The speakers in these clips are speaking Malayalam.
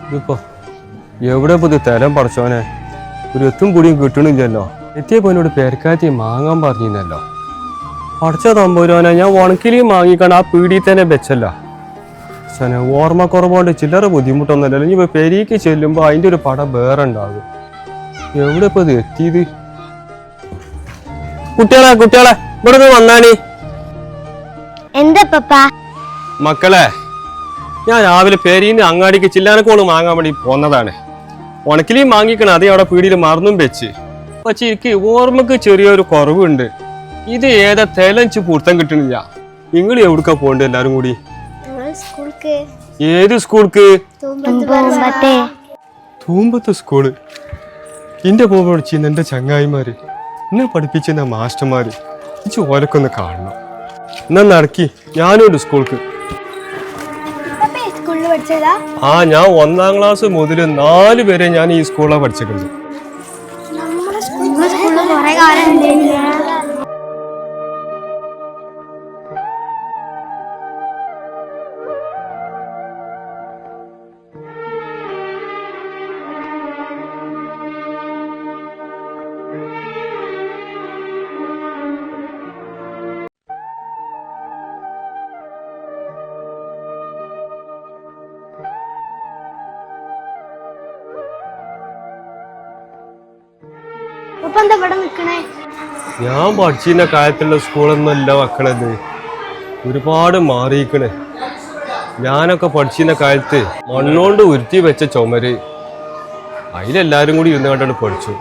ഇതിപ്പോ എവിടെ പോയി തരം പടച്ചോനെ ഒരു എത്തും പൊടിയും കിട്ടണില്ലല്ലോ. എത്തിയപ്പോ എന്നോട് പേരക്കാത്തി മാങ്ങാൻ പറഞ്ഞിരുന്നല്ലോ. പടച്ച തമ്പൂരോനെ ഞാൻ ഉണക്കിലി മാങ്ങിക്കാണ്ട് ആ പീടിയിൽ തന്നെ വെച്ചല്ലോ. ഓർമ്മ കുറവുകൊണ്ട് ചില്ലറ ബുദ്ധിമുട്ടൊന്നുമല്ലല്ലോ. ഇനി പെരീക്ക് ചെല്ലുമ്പോ അതിന്റെ ഒരു പടം വേറെ ഉണ്ടാകും. എവിടെ ഇപ്പൊ ഇത് എത്തിയത്? കുട്ടികളെ ഇവിടെ നിന്ന് വന്നാണി. എന്താ മക്കളെ, ഞാൻ രാവിലെ പെരീന്ന് അങ്ങാടിക്ക് ചില്ലാനക്കോള് വാങ്ങാൻ വേണ്ടി പോന്നതാണ്. ഉണക്കിലിയും വാങ്ങിക്കണം, അതേ അവിടെ പീടിയിൽ മറന്നും വെച്ച്. പക്ഷെ എനിക്ക് ഓർമ്മക്ക് ചെറിയൊരു കുറവുണ്ട്. ഇത് ഏതാ തെലഞ്ച് പൂർത്തം കിട്ടണില്ല. നിങ്ങൾ എവിടുക്കാ പോണ്ട് എല്ലാരും കൂടി? ഏത് സ്കൂൾക്ക്? തൂമ്പത്ത് സ്കൂള്. എന്റെ പോകുമ്പോ പഠിച്ചിരുന്ന എന്റെ ചങ്ങായിമാര്, എന്നെ പഠിപ്പിച്ചിരുന്ന മാസ്റ്റർമാര്, എനിക്ക് ഓലക്കൊന്ന് കാണണം. എന്നാ നടക്കി ഞാനും ഒരു സ്കൂൾക്ക്. ആ, ഞാൻ 1ാം ക്ലാസ് മുതൽ 4 വരെ ഞാൻ ഈ സ്കൂളിലാണ് പഠിച്ചിട്ടുണ്ട്. ഞാൻ പഠിച്ചിരുന്ന കാലത്തുള്ള സ്കൂളൊന്നുമല്ല മക്കളത്. ഒരുപാട് മാറിയിക്കണ്. ഞാനൊക്കെ പഠിച്ചിരുന്ന കാലത്ത് മണ്ണോണ്ട് ഉരുത്തി വെച്ച ചുമര്, അതിലെല്ലാരും കൂടി ഇരുന്ന് കണ്ടാണ് പഠിച്ചു.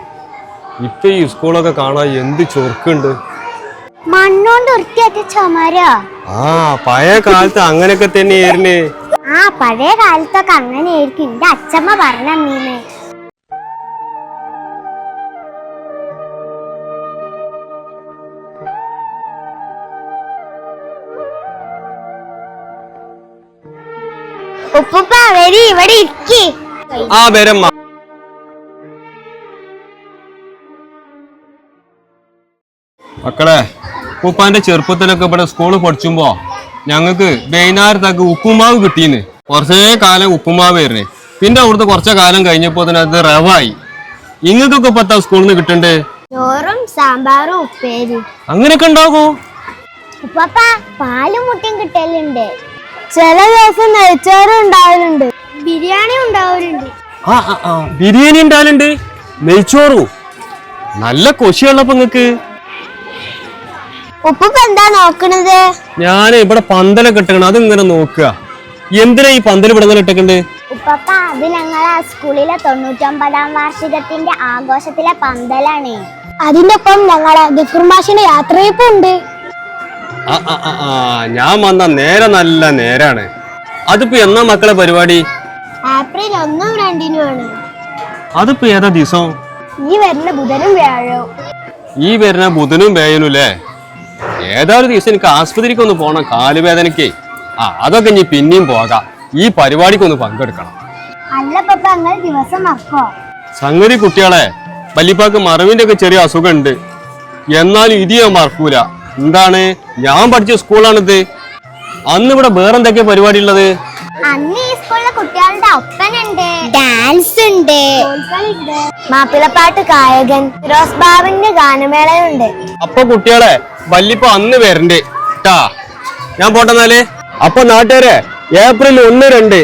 ഇപ്പൊ ഈ സ്കൂളൊക്കെ കാണാൻ എന്ത് ചൊറുക്കുണ്ട്. മണ്ണോണ്ട് ഉരുത്തി വെച്ച ചുമരോ? ആ, പഴയ കാലത്ത് അങ്ങനെയൊക്കെ തന്നെയായിരുന്നു. ആ, പഴയ കാലത്തൊക്കെ അങ്ങനെയായിരിക്കും. എന്റെ അച്ഛമ്മ പറഞ്ഞീനെ. ഉപ്പുപ്പ വരി, ഇവിടെ ഇരിക്കി. ആ, വരമ്മ. മക്കളെ, ഉപ്പാന്റെ ചെറുപ്പത്തിലൊക്കെ ഇവിടെ സ്കൂള് പഠിച്ചുമ്പോ ഞങ്ങക്ക് വൈകുന്നേരത്തൊക്കെ ഉപ്പുമാവ് കിട്ടീന്ന്. കുറച്ചേ കാലം ഉപ്പുമാവ് ആയിരുന്നേ. പിന്നെ അവിടുത്തെ കുറച്ച കാലം കഴിഞ്ഞപ്പോ തന്നെ അത് റവായി. ഇങ്ങക്കൊക്കെ പത്താ സ്കൂളിൽ നിന്ന് കിട്ടണ്ടേ? ചോറും സാമ്പാറും ഉപ്പേരി അങ്ങനെയൊക്കെ ഉണ്ടാകും. ഉപ്പപ്പ പാലും മുട്ടയും കിട്ടലുണ്ട്. ചില ദിവസം നെയ്ച്ചോറും ഉണ്ടാവലുണ്ട്, ബിരിയാണി ഉണ്ടാവലുണ്ട്. ബിരിയാണി ഉണ്ടാവലുണ്ട്, നെയ്ച്ചോറും. നല്ല കൊശിയുള്ളപ്പോ നിങ്ങക്ക്. ഉപ്പപ്പ എന്താ നോക്കണത്? ഞാൻ ഇവിടെ പന്തലൊക്കെ ഇട്ടേക്കണം, അതിങ്ങനെ നോക്കുക. എന്തിനാ ഈ പന്തൽ ഇവിടെ ഇങ്ങനെ ഇട്ടേക്കണ്ട്? ഉപ്പപ്പ, അത് ഞങ്ങളെ സ്കൂളിലെ 99ാം വാർഷികത്തിന്റെ ആഘോഷത്തിലെ പന്തലാണ്. അതിന്റെ ഒപ്പം ഞങ്ങളെ ദിക്റുമാഷിന്റെ യാത്രയപ്പുണ്ട്. ഞാൻ വന്ന നേരെ നല്ല നേരാണ്. അതിപ്പോ എന്നാ മക്കളെ പരിപാടി? ഏപ്രിൽ 1ഉം 2ഉം ആണ്. അതിപ്പോ ഏതാ ദിവസം? ഈ വരുന്ന ബുധനും വ്യാഴവും. ഈ വരുന്ന ബുധനും വ്യാഴനും അല്ലേ? ഏതായാലും ദിവസം എനിക്ക് ആസ്പത്രിക്ക് ഒന്ന് പോണം, കാലുവേദനയ്ക്ക്. അതൊക്കെ ഇനി പിന്നെയും പോകാം. ഈ പരിപാടിക്കൊന്ന് പങ്കെടുക്കണം. അല്ല പപ്പ, അങ്ങനെ ദിവസം മറക്കോ? സംഗതി കുട്ടികളെ, വല്യപ്പാക്ക് മറവിന്റെ ഒക്കെ ചെറിയ അസുഖം ഉണ്ട്. എന്നാലും ഇത് ഞാൻ മറക്കൂല. എന്താണ്, ഞാൻ പഠിച്ച സ്കൂളാണിത്. അന്ന് ഇവിടെ വേറെന്തൊക്കെയാ പരിപാടി ഉള്ളത്? അന്ന് ഈ സ്കൂളിലെ കുട്ടികളുടെ ഒപ്പനുണ്ട്, ഡാൻസ് ഉണ്ട്, മാപ്പിളപ്പാട്ട് ഗായകൻ ഫിറോസ് ബാബുവിന്റെ ഗാനമേളയുണ്ട്. അപ്പൊ കുട്ടികളെ, വല്യപ്പ അന്ന് വരണ്ട് ട്ടാ. ഞാൻ പോട്ടെന്നാല്. അപ്പൊ നാട്ടുകാരെ, ഏപ്രിൽ 1, 2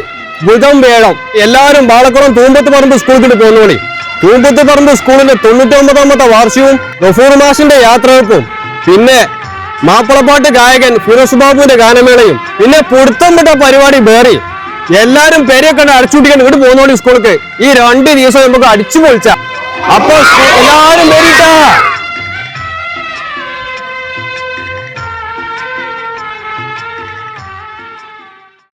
ബുധം വേളം എല്ലാരും ബാളക്കുളം തൂമ്പത്ത് പറമ്പ് സ്കൂളിൽ പോകുന്നോളി. തൂമ്പത്ത് പറമ്പ് സ്കൂളിന്റെ 99ാമത്തെ വാർഷികവും ഗഫൂർ മാഷിന്റെ യാത്രവെപ്പും, പിന്നെ മാപ്പിളപ്പാട്ട് ഗായകൻ ഫിറോസ് ബാബുവിന്റെ ഗാനമേളയും, പിന്നെ പുടുത്തം വിട്ട പരിപാടി വേറെ. എല്ലാരും പെരെയൊക്കെ അടിച്ചുപിടിക്കാൻ ഇങ്ങോട്ട് പോകുന്നോളി സ്കൂൾക്ക്. ഈ 2 ദിവസം നമുക്ക് അടിച്ചു പൊളിച്ച. അപ്പൊ എല്ലാരും വരിട്ടാ.